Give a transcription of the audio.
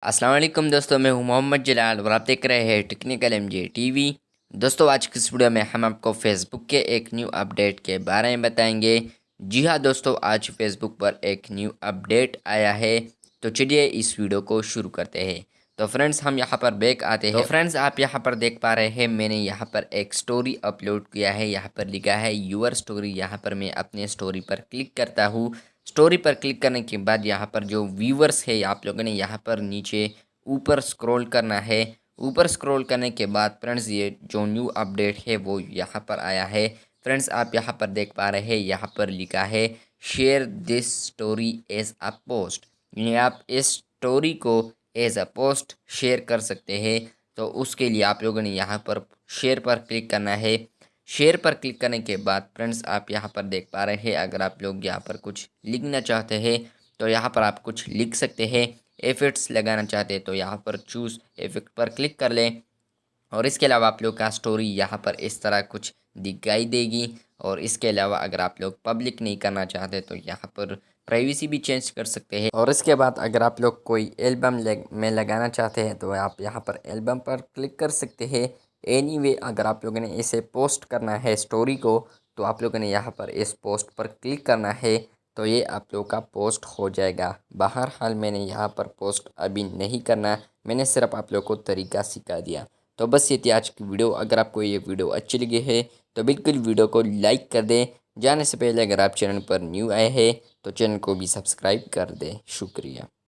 अस्सलाम वालेकुम दोस्तों, मैं हूं मोहम्मद जलाल और आप देख रहे हैं टेक्निकल एमजे टीवी। दोस्तों, आज की इस वीडियो में हम आपको फेसबुक के एक न्यू अपडेट के बारे में बताएंगे। जी हां दोस्तों, आज फेसबुक पर एक न्यू अपडेट आया है। तो चलिए इस वीडियो को शुरू करते हैं। तो फ्रेंड्स, हम यहां पर बैक आते हैं। तो फ्रेंड्स, आप यहां पर देख पा रहे हैं, मैंने यहां पर एक स्टोरी अपलोड किया है। यहां पर लिखा है यूअर स्टोरी। यहां पर मैं अपने स्टोरी पर क्लिक करता हूँ। स्टोरी पर क्लिक करने के बाद यहाँ पर जो व्यूवर्स है, आप लोगों ने यहाँ पर नीचे ऊपर स्क्रॉल करना है। ऊपर स्क्रॉल करने के बाद फ्रेंड्स, ये जो न्यू अपडेट है वो यहाँ पर आया है। फ्रेंड्स, आप यहाँ पर देख पा रहे हैं, यहाँ पर लिखा है share this story as a post. यानी आप इस स्टोरी को एज अ पोस्ट शेयर कर सकते हैं। तो उसके लिए आप लोगों ने यहाँ पर शेयर पर क्लिक करना है। शेयर पर क्लिक करने के बाद फ्रेंड्स, आप यहाँ पर देख पा रहे हैं, अगर आप लोग यहाँ पर कुछ लिखना चाहते हैं तो यहाँ पर आप कुछ लिख सकते हैं। इफेक्ट्स लगाना चाहते हैं तो यहाँ पर चूज़ इफेक्ट पर क्लिक कर लें। और इसके अलावा आप लोग का स्टोरी यहाँ पर इस तरह कुछ दिखाई देगी। और इसके अलावा अगर आप लोग पब्लिक नहीं करना चाहते तो यहाँ पर प्राइवेसी भी चेंज कर सकते हैं। और इसके बाद अगर आप लोग कोई एल्बम में लगाना चाहते हैं तो आप यहाँ पर एल्बम पर क्लिक कर सकते हैं। एनीवे, अगर आप लोगों ने इसे पोस्ट करना है स्टोरी को, तो आप लोगों ने यहाँ पर इस पोस्ट पर क्लिक करना है। तो ये आप लोग का पोस्ट हो जाएगा। बहरहाल, मैंने यहाँ पर पोस्ट अभी नहीं करना, मैंने सिर्फ आप लोग को तरीका सिखा दिया। तो बस ये थी आज की वीडियो। अगर आपको ये वीडियो अच्छी लगी है तो बिल्कुल वीडियो को लाइक कर दें। जाने से पहले अगर आप चैनल पर न्यू आए हैं तो चैनल को भी सब्सक्राइब कर दें। शुक्रिया।